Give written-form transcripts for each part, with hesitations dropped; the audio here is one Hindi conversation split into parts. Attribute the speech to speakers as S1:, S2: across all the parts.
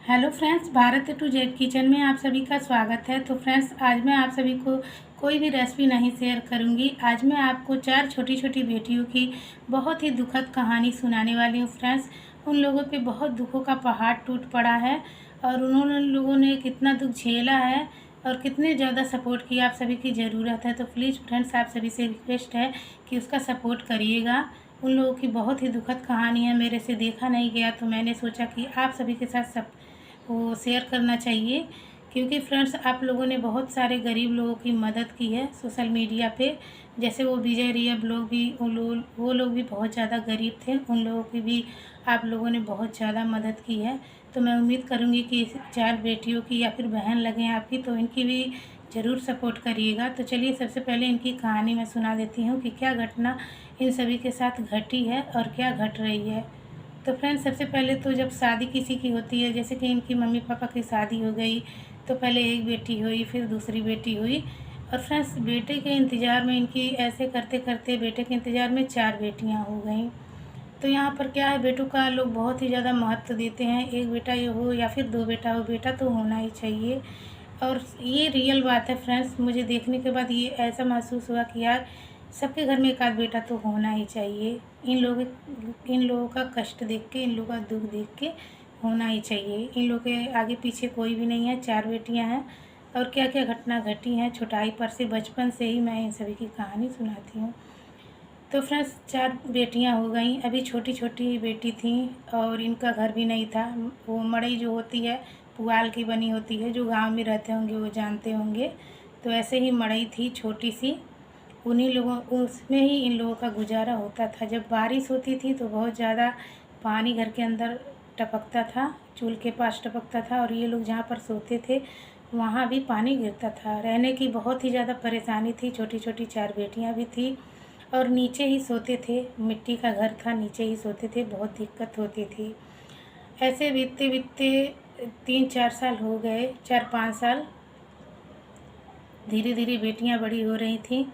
S1: Hello friends, Bharat to Z kitchen में आप सभी का स्वागत है। तो फ्रेंड्स, आज मैं आप सभी को कोई भी रेसिपी नहीं शेयर करूंगी। आज मैं आपको 4 छोटी छोटी बेटियों की बहुत ही दुखद कहानी सुनाने वाली हूँ। फ्रेंड्स, उन लोगों पे बहुत दुखों का पहाड़ टूट पड़ा है और उन्होंने लोगों ने कितना दुख झेला है और कितने ज़्यादा सपोर्ट की आप सभी की ज़रूरत है। तो प्लीज़ फ्रेंड्स, आप सभी से रिक्वेस्ट है कि उसका सपोर्ट करिएगा। उन लोगों की बहुत ही दुखद कहानी है, मेरे से देखा नहीं गया तो मैंने सोचा कि आप सभी के साथ सब वो शेयर करना चाहिए। क्योंकि फ्रेंड्स, आप लोगों ने बहुत सारे गरीब लोगों की मदद की है सोशल मीडिया पे। जैसे वो विजय रिया ब्लॉग भी, वो लोग भी बहुत ज़्यादा गरीब थे, उन लोगों की भी आप लोगों ने बहुत ज़्यादा मदद की है। तो मैं उम्मीद करूँगी कि 4 बेटियों की या फिर बहन लगें आपकी, तो इनकी भी ज़रूर सपोर्ट करिएगा। तो चलिए, सबसे पहले इनकी कहानी मैं सुना देती हूँ कि क्या घटना इन सभी के साथ घटी है और क्या घट रही है। तो फ्रेंड्स, सबसे पहले तो जब शादी किसी की होती है, जैसे कि इनकी मम्मी पापा की शादी हो गई, तो पहले एक बेटी हुई, फिर दूसरी बेटी हुई। और फ्रेंड्स, बेटे के इंतज़ार में इनकी ऐसे करते करते बेटे के इंतज़ार में 4 बेटियां हो गई। तो यहाँ पर क्या है, बेटों का लोग बहुत ही ज़्यादा महत्व देते हैं। एक बेटा ये हो या फिर 2 बेटा हो, बेटा तो होना ही चाहिए। और ये रियल बात है फ्रेंड्स, मुझे देखने के बाद ये ऐसा महसूस हुआ कि यार, सबके घर में एक आध बेटा तो होना ही चाहिए। इन लोगों का कष्ट देख के, इन लोगों का दुख देख के होना ही चाहिए। इन लोगों के आगे पीछे कोई भी नहीं है, 4 बेटियां हैं। और क्या क्या घटना घटी हैं छोटाई पर से, बचपन से ही मैं इन सभी की कहानी सुनाती हूँ। तो फ्रेंड्स, 4 बेटियां हो गई। अभी छोटी छोटी बेटी थी और इनका घर भी नहीं था। वो मड़ई जो होती है, पुआल की बनी होती है, जो गांव में रहते होंगे वो जानते होंगे। तो ऐसे ही मड़ई थी छोटी सी, उन्हीं लोगों उसमें ही इन लोगों का गुजारा होता था। जब बारिश होती थी तो बहुत ज़्यादा पानी घर के अंदर टपकता था, चूल्हे के पास टपकता था, और ये लोग जहाँ पर सोते थे वहाँ भी पानी गिरता था। रहने की बहुत ही ज़्यादा परेशानी थी। छोटी छोटी 4 बेटियाँ भी थी और नीचे ही सोते थे, मिट्टी का घर था, नीचे ही सोते थे, बहुत दिक्कत होती थी। ऐसे बीतते बीतते 3-4 साल हो गए, 4-5 साल। धीरे धीरे बेटियां बड़ी हो रही थीं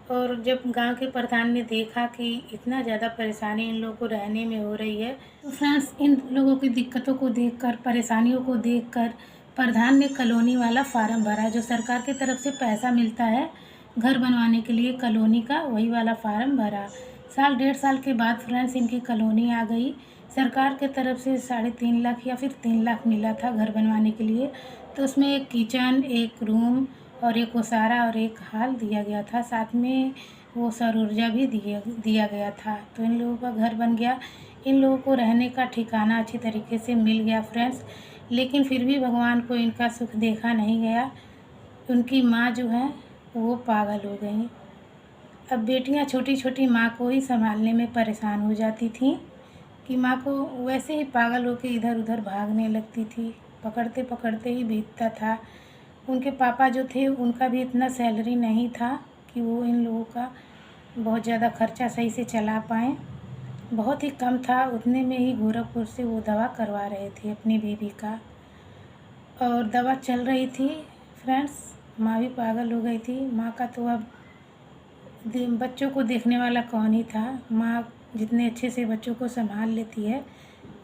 S1: और जब गांव के प्रधान ने देखा कि इतना ज़्यादा परेशानी इन लोगों को रहने में हो रही है, तो फ्रेंड्स, इन लोगों की दिक्कतों को देखकर, परेशानियों को देखकर प्रधान ने कॉलोनी वाला फार्म भरा। जो सरकार की तरफ से पैसा मिलता है घर बनवाने के लिए कॉलोनी का, वही वाला फार्म भरा। साल 1.5 साल के बाद फ्रेंड्स, इनकी कॉलोनी आ गई। सरकार के तरफ से 3.5 लाख या फिर 3 लाख मिला था घर बनवाने के लिए। तो उसमें एक किचन, एक रूम और एक ओसारा और एक हॉल दिया गया था। साथ में वो सौर ऊर्जा भी दिया गया था। तो इन लोगों का घर बन गया। इन लोगों को रहने का ठिकाना अच्छी तरीके से मिल गया फ्रेंड्स। लेकिन फिर भी भगवान को इनका सुख देखा नहीं गया। उनकी माँ जो है वो पागल हो गई। अब बेटियां छोटी छोटी माँ को ही संभालने में परेशान हो जाती थीं कि माँ को वैसे ही पागल होकर इधर उधर भागने लगती थी। पकड़ते पकड़ते ही बीतता था। उनके पापा जो थे उनका भी इतना सैलरी नहीं था कि वो इन लोगों का बहुत ज़्यादा खर्चा सही से चला पाएँ। बहुत ही कम था, उतने में ही गोरखपुर से वो दवा करवा रहे थे अपनी बीवी का, और दवा चल रही थी। फ्रेंड्स, माँ भी पागल हो गई थी। माँ का तो अब बच्चों को देखने वाला कौन ही था। माँ जितने अच्छे से बच्चों को संभाल लेती है,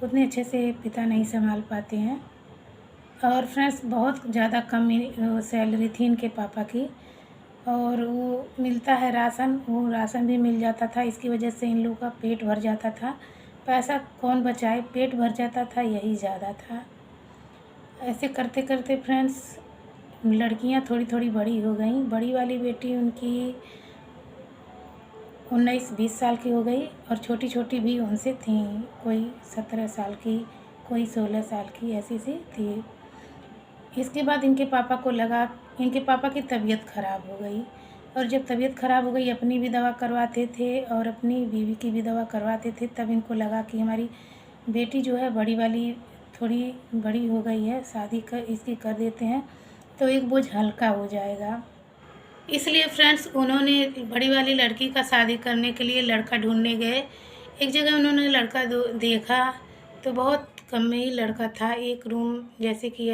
S1: उतने अच्छे से पिता नहीं संभाल पाते हैं। और फ्रेंड्स, बहुत ज़्यादा कम सैलरी थी इनके पापा की, और वो मिलता है राशन, वो राशन भी मिल जाता था। इसकी वजह से इन लोगों का पेट भर जाता था। पैसा कौन बचाए, पेट भर जाता था, यही ज़्यादा था। ऐसे करते करते फ्रेंड्स, लड़कियां थोड़ी थोड़ी बड़ी हो गई। बड़ी वाली बेटी उनकी 19-20 साल की हो गई और छोटी छोटी भी उनसे थी, कोई 17 साल की, कोई 16 साल की, ऐसी सी थी। इसके बाद इनके पापा को लगा, इनके पापा की तबीयत ख़राब हो गई। और जब तबीयत ख़राब हो गई, अपनी भी दवा करवाते थे और अपनी बीवी की भी दवा करवाते थे, तब इनको लगा कि हमारी बेटी जो है बड़ी वाली थोड़ी बड़ी हो गई है, शादी कर इसकी कर देते हैं तो एक बोझ हल्का हो जाएगा। इसलिए फ्रेंड्स, उन्होंने बड़ी वाली लड़की का शादी करने के लिए लड़का ढूंढने गए। एक जगह उन्होंने लड़का देखा, तो बहुत कम में ही लड़का था। एक रूम, जैसे कि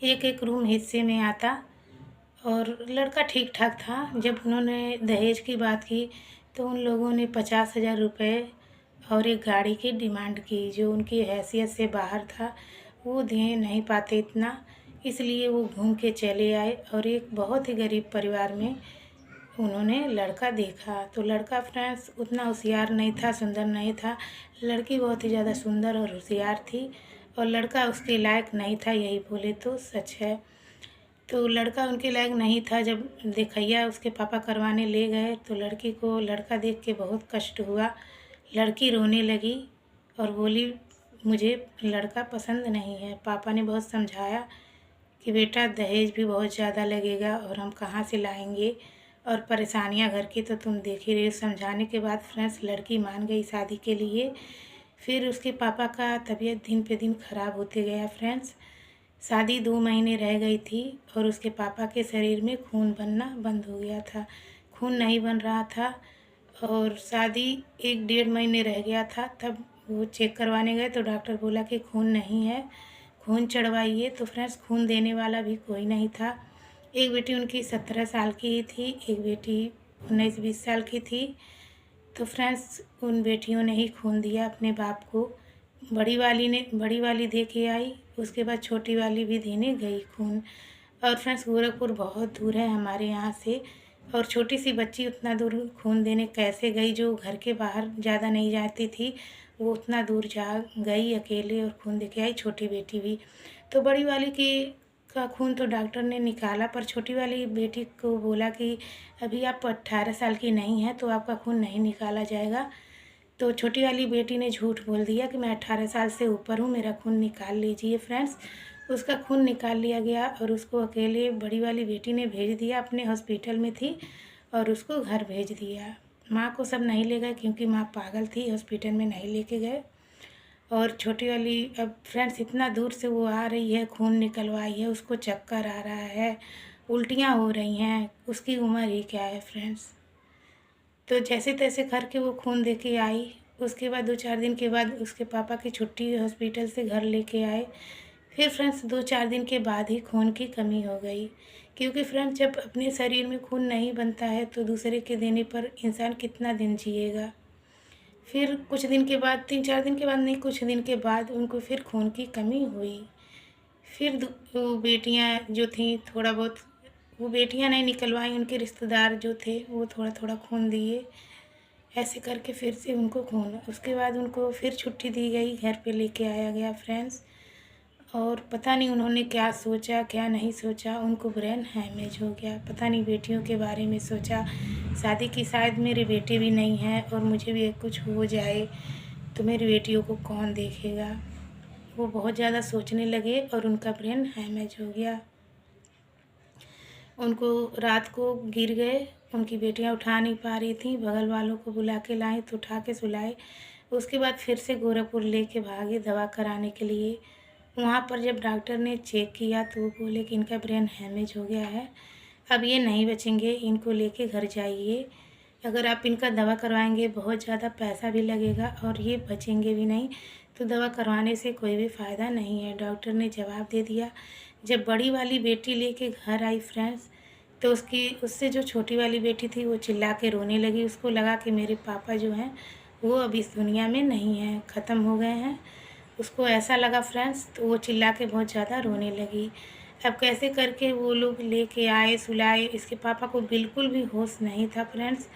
S1: एक एक रूम हिस्से में आता, और लड़का ठीक ठाक था। जब उन्होंने दहेज की बात की तो उन लोगों ने 50,000 रुपये और एक गाड़ी की डिमांड की, जो उनकी हैसियत से बाहर था। वो दे नहीं पाते इतना, इसलिए वो घूम के चले आए और एक बहुत ही गरीब परिवार में उन्होंने लड़का देखा। तो लड़का फ्रेंड्स उतना होशियार नहीं था, सुंदर नहीं था। लड़की बहुत ही ज़्यादा सुंदर और होशियार थी और लड़का उसके लायक नहीं था, यही बोले तो सच है। तो लड़का उनके लायक नहीं था। जब देखैया उसके पापा करवाने ले गए तो लड़की को लड़का देख के बहुत कष्ट हुआ। लड़की रोने लगी और बोली मुझे लड़का पसंद नहीं है। पापा ने बहुत समझाया कि बेटा दहेज भी बहुत ज़्यादा लगेगा और हम कहाँ से लाएंगे, और परेशानियां घर की तो तुम देख ही रहे हो। समझाने के बाद फ्रेंड्स लड़की मान गई शादी के लिए। फिर उसके पापा का तबीयत दिन पे दिन ख़राब होते गया फ्रेंड्स। शादी 2 महीने रह गई थी और उसके पापा के शरीर में खून बनना बंद हो गया था, खून नहीं बन रहा था। और शादी 1 डेढ़ महीने रह गया था, तब वो चेक करवाने गए तो डॉक्टर बोला कि खून नहीं है, खून चढ़वाइए। तो फ्रेंड्स खून देने वाला भी कोई नहीं था। एक बेटी उनकी 17 साल की ही थी, एक बेटी 19-20 साल की थी। तो फ्रेंड्स उन बेटियों ने ही खून दिया अपने बाप को। बड़ी वाली दे के आई, उसके बाद छोटी वाली भी देने गई खून। और फ्रेंड्स गोरखपुर बहुत दूर है हमारे यहाँ से, और छोटी सी बच्ची उतना दूर खून देने कैसे गई, जो घर के बाहर ज़्यादा नहीं जाती थी, वो उतना दूर जा गई अकेले और खून दे के आई, छोटी बेटी भी। तो बड़ी वाली की का खून तो डॉक्टर ने निकाला, पर छोटी वाली बेटी को बोला कि अभी आप 18 साल की नहीं हैं तो आपका खून नहीं निकाला जाएगा। तो छोटी वाली बेटी ने झूठ बोल दिया कि मैं 18 साल से ऊपर हूँ, मेरा खून निकाल लीजिए। फ्रेंड्स उसका खून निकाल लिया गया और उसको अकेले बड़ी वाली बेटी ने भेज दिया, अपने हॉस्पिटल में थी और उसको घर भेज दिया। माँ को सब नहीं ले गए क्योंकि माँ पागल थी, हॉस्पिटल में नहीं लेके गए। और छोटी वाली अब फ्रेंड्स इतना दूर से वो आ रही है, खून निकलवाई है, उसको चक्कर आ रहा है, उल्टियाँ हो रही हैं, उसकी उम्र ही क्या है फ्रेंड्स। तो जैसे तैसे करके वो खून दे के आई। उसके बाद 2-4 दिन के बाद उसके पापा की छुट्टी हुई, हॉस्पिटल से घर लेके आए। फिर फ्रेंड्स 2-4 दिन के बाद ही खून की कमी हो गई, क्योंकि फ्रेंड्स जब अपने शरीर में खून नहीं बनता है तो दूसरे के देने पर इंसान कितना दिन जिएगा। फिर कुछ दिन के बाद, 3-4 दिन के बाद नहीं, कुछ दिन के बाद उनको फिर खून की कमी हुई। फिर वो बेटियां जो थीं थोड़ा बहुत, वो बेटियां नहीं निकलवाई, उनके रिश्तेदार जो थे वो थोड़ा थोड़ा खून दिए। ऐसे करके फिर से उनको खून, उसके बाद उनको फिर छुट्टी दी गई, घर पे लेके आया गया फ्रेंड्स। और पता नहीं उन्होंने क्या सोचा क्या नहीं सोचा, उनको ब्रेन हैमेज हो गया। पता नहीं बेटियों के बारे में सोचा, शादी की शायद मेरे बेटे भी नहीं हैं और मुझे भी कुछ हो जाए तो मेरी बेटियों को कौन देखेगा। वो बहुत ज़्यादा सोचने लगे और उनका ब्रेन हैमेज हो गया। उनको रात को गिर गए, उनकी बेटियां उठा नहीं पा रही थी, बगल वालों को बुला के लाए तो उठा के सुलाए। उसके बाद फिर से गोरखपुर लेके भागे दवा कराने के लिए। वहाँ पर जब डॉक्टर ने चेक किया तो वो बोले कि इनका ब्रेन हैमेज हो गया है, अब ये नहीं बचेंगे, इनको लेके घर जाइए। अगर आप इनका दवा करवाएंगे बहुत ज़्यादा पैसा भी लगेगा और ये बचेंगे भी नहीं, तो दवा करवाने से कोई भी फ़ायदा नहीं है, डॉक्टर ने जवाब दे दिया। जब बड़ी वाली बेटी लेके घर आई फ्रेंड्स, तो उससे जो छोटी वाली बेटी थी वो चिल्ला के रोने लगी। उसको लगा कि मेरे पापा जो हैं वो अब इस दुनिया में नहीं हैं, ख़त्म हो गए हैं। उसको ऐसा लगा फ्रेंड्स, तो वो चिल्ला के बहुत ज़्यादा रोने लगी। अब कैसे करके वो लोग लेके आए, सुलाए। इसके पापा को बिल्कुल भी होश नहीं था फ्रेंड्स।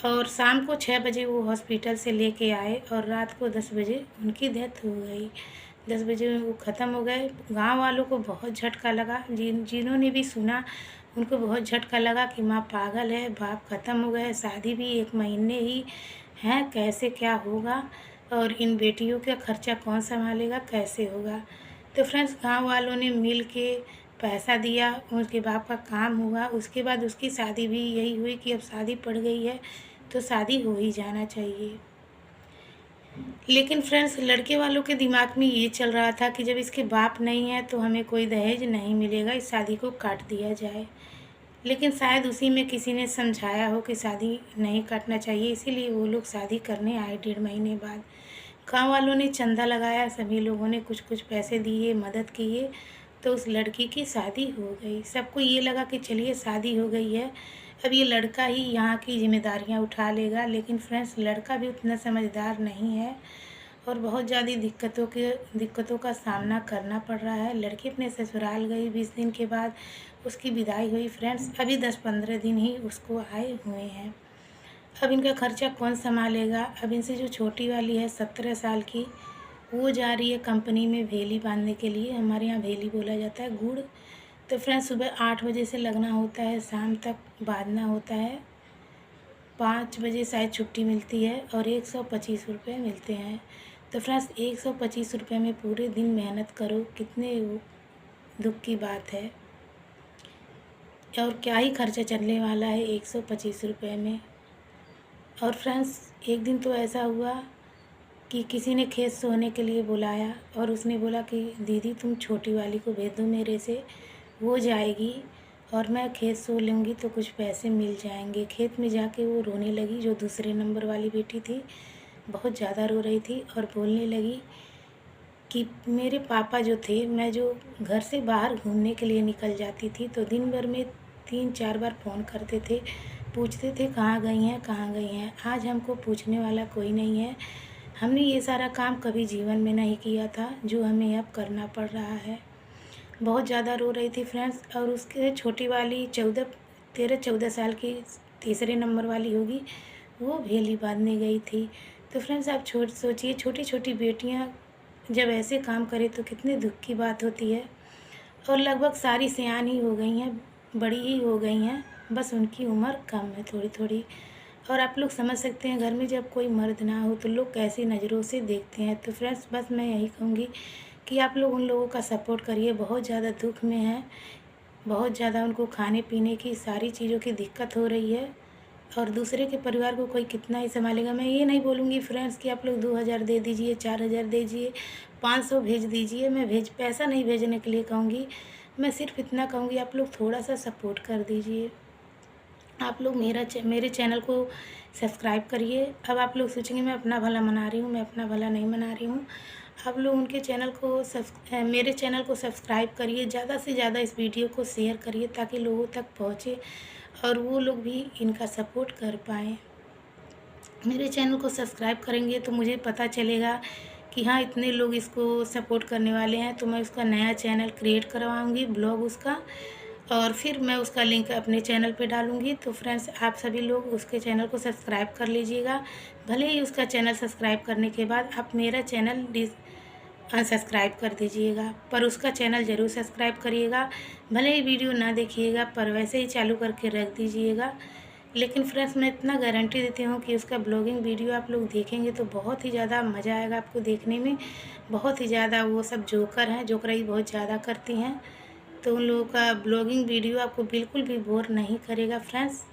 S1: और शाम को 6 बजे वो हॉस्पिटल से लेके आए और रात को 10 बजे उनकी डेथ हो गई। 10 बजे वो ख़त्म हो गए। गांव वालों को बहुत झटका लगा, जिन्होंने भी सुना उनको बहुत झटका लगा कि माँ पागल है, बाप ख़त्म हो गए, शादी भी 1 महीने ही है, कैसे क्या होगा और इन बेटियों का खर्चा कौन संभालेगा, कैसे होगा। तो फ्रेंड्स गांव वालों ने मिल के पैसा दिया, उसके बाप का काम हुआ। उसके बाद उसकी शादी भी यही हुई कि अब शादी पड़ गई है तो शादी हो ही जाना चाहिए। लेकिन फ्रेंड्स लड़के वालों के दिमाग में ये चल रहा था कि जब इसके बाप नहीं है तो हमें कोई दहेज नहीं मिलेगा, इस शादी को काट दिया जाए। लेकिन शायद उसी में किसी ने समझाया हो कि शादी नहीं काटना चाहिए, इसीलिए वो लोग शादी करने आए 1.5 महीने बाद। गाँव वालों ने चंदा लगाया, सभी लोगों ने कुछ कुछ पैसे दिए, मदद किए, तो उस लड़की की शादी हो गई। सबको ये लगा कि चलिए शादी हो गई है, अब ये लड़का ही यहाँ की जिम्मेदारियाँ उठा लेगा। लेकिन फ्रेंड्स लड़का भी उतना समझदार नहीं है और बहुत ज़्यादा दिक्कतों का सामना करना पड़ रहा है। लड़की अपने ससुराल गई, 20 दिन के बाद उसकी विदाई हुई फ्रेंड्स। अभी 10-15 दिन ही उसको आए हुए हैं। अब इनका खर्चा कौन संभालेगा। अब इनसे जो छोटी वाली है 17 साल की, वो जा रही है कंपनी में भेली बांधने के लिए। हमारे यहाँ भेली बोला जाता है गुड़। तो फ्रेंड्स सुबह 8 बजे से लगना होता है, शाम तक बांधना होता है। 5 बजे शायद छुट्टी मिलती है और 125 रुपये मिलते हैं। तो फ्रेंड्स 125 रुपये में पूरे दिन मेहनत करो, कितने दुख की बात है। और क्या ही खर्चा चलने वाला है 125 रुपये में। और फ्रेंड्स एक दिन तो ऐसा हुआ कि किसी ने खेत सोने के लिए बुलाया और उसने बोला कि दीदी तुम छोटी वाली को भेज दो मेरे से, वो जाएगी और मैं खेत सो लूँगी तो कुछ पैसे मिल जाएंगे। खेत में जाके वो रोने लगी, जो दूसरे नंबर वाली बेटी थी, बहुत ज़्यादा रो रही थी और बोलने लगी कि मेरे पापा जो थे, मैं जो घर से बाहर घूमने के लिए निकल जाती थी तो दिन भर में 3-4 बार फ़ोन करते थे, पूछते थे कहाँ गई हैं कहाँ गई हैं। आज हमको पूछने वाला कोई नहीं है। हमने ये सारा काम कभी जीवन में नहीं किया था जो हमें अब करना पड़ रहा है। बहुत ज़्यादा रो रही थी फ्रेंड्स। और उसके छोटी वाली 13-14 साल की, तीसरे नंबर वाली होगी, वो भेली बांधने गई थी। तो फ्रेंड्स आप सोचिए, छोटी छोटी बेटियां जब ऐसे काम करें तो कितने दुख की बात होती है। और लगभग सारी सयान ही हो गई हैं, बड़ी ही हो गई हैं, बस उनकी उम्र कम है थोड़ी थोड़ी। और आप लोग समझ सकते हैं घर में जब कोई मर्द ना हो तो लोग कैसी नज़रों से देखते हैं। तो फ्रेंड्स बस मैं यही कहूँगी कि आप लोग उन लोगों का सपोर्ट करिए। बहुत ज़्यादा दुख में है, बहुत ज़्यादा उनको खाने पीने की सारी चीज़ों की दिक्कत हो रही है। और दूसरे के परिवार को कोई कितना ही संभालेगा। मैं ये नहीं बोलूँगी फ्रेंड्स कि आप लोग 2000 दे दीजिए, 4000 दे दीजिए, 500 भेज दीजिए। मैं पैसा नहीं भेजने के लिए कहूँगी, मैं सिर्फ इतना कहूँगी आप लोग थोड़ा सा सपोर्ट कर दीजिए। आप लोग मेरे चैनल को सब्सक्राइब करिए। अब आप लोग सोचेंगे मैं अपना भला मना रही हूँ, मैं अपना भला नहीं मना रही हूँ। आप लोग उनके चैनल को मेरे चैनल को सब्सक्राइब करिए, ज़्यादा से ज़्यादा इस वीडियो को शेयर करिए ताकि लोगों तक पहुँचे और वो लोग भी इनका सपोर्ट कर पाएँ। मेरे चैनल को सब्सक्राइब करेंगे तो मुझे पता चलेगा कि हाँ इतने लोग इसको सपोर्ट करने वाले हैं, तो मैं उसका नया चैनल क्रिएट करवाऊँगी, ब्लॉग उसका, और फिर मैं उसका लिंक अपने चैनल पे डालूँगी। तो फ्रेंड्स आप सभी लोग उसके चैनल को सब्सक्राइब कर लीजिएगा। भले ही उसका चैनल सब्सक्राइब करने के बाद आप मेरा चैनल अनसब्सक्राइब कर दीजिएगा, पर उसका चैनल ज़रूर सब्सक्राइब करिएगा। भले ही वीडियो ना देखिएगा पर वैसे ही चालू करके रख दीजिएगा। लेकिन फ्रेंड्स मैं इतना गारंटी देती हूँ कि उसका ब्लॉगिंग वीडियो आप लोग देखेंगे तो बहुत ही ज़्यादा मज़ा आएगा आपको देखने में। बहुत ही ज़्यादा वो सब जोकर हैं, जोकराई बहुत ज़्यादा करती हैं, तो उन लोगों का ब्लॉगिंग वीडियो आपको बिल्कुल भी बोर नहीं करेगा फ्रेंड्स।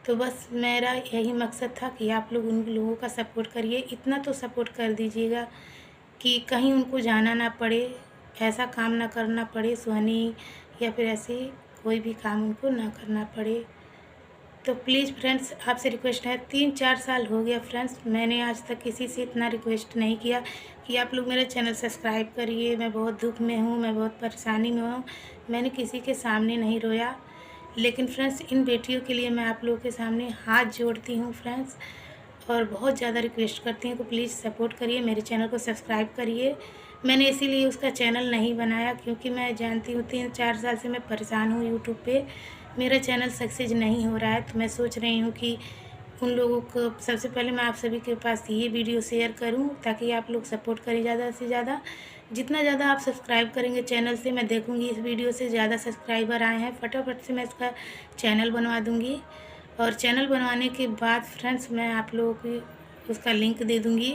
S1: तो बस मेरा यही मकसद था कि आप लोग उन लोगों का सपोर्ट करिए। इतना तो सपोर्ट कर दीजिएगा कि कहीं उनको जाना ना पड़े, ऐसा काम ना करना पड़े सुहानी, या फिर ऐसे कोई भी काम उनको ना करना पड़े। तो प्लीज़ फ्रेंड्स आपसे रिक्वेस्ट है, 3-4 साल हो गया फ्रेंड्स, मैंने आज तक किसी से इतना रिक्वेस्ट नहीं किया कि आप लोग मेरा चैनल सब्सक्राइब करिए। मैं बहुत दुख में हूँ, मैं बहुत परेशानी में हूँ, मैंने किसी के सामने नहीं रोया। लेकिन फ्रेंड्स इन बेटियों के लिए मैं आप लोगों के सामने हाथ जोड़ती हूँ फ्रेंड्स, और बहुत ज़्यादा रिक्वेस्ट करती हूँ कि प्लीज़ सपोर्ट करिए, मेरे चैनल को सब्सक्राइब करिए। मैंने इसीलिए उसका चैनल नहीं बनाया क्योंकि मैं जानती हूँ 3-4 साल से मैं परेशान हूँ यूट्यूब पे, मेरा चैनल सक्सेस नहीं हो रहा है। तो मैं सोच रही हूँ कि उन लोगों को सबसे पहले मैं आप सभी के पास ये वीडियो शेयर करूँ ताकि आप लोग सपोर्ट करें ज़्यादा से ज़्यादा। जितना ज़्यादा आप सब्सक्राइब करेंगे चैनल से, मैं देखूँगी इस वीडियो से ज़्यादा सब्सक्राइबर आए हैं, फटाफट से मैं इसका चैनल बनवा दूँगी। और चैनल बनवाने के बाद फ्रेंड्स मैं आप लोगों को उसका लिंक दे दूँगी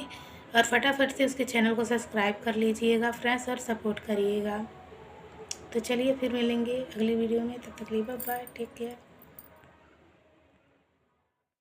S1: और फटाफट से उसके चैनल को सब्सक्राइब कर लीजिएगा फ्रेंड्स और सपोर्ट करिएगा। तो चलिए फिर मिलेंगे अगली वीडियो में, तब तक के लिए बाय बाय, टेक केयर।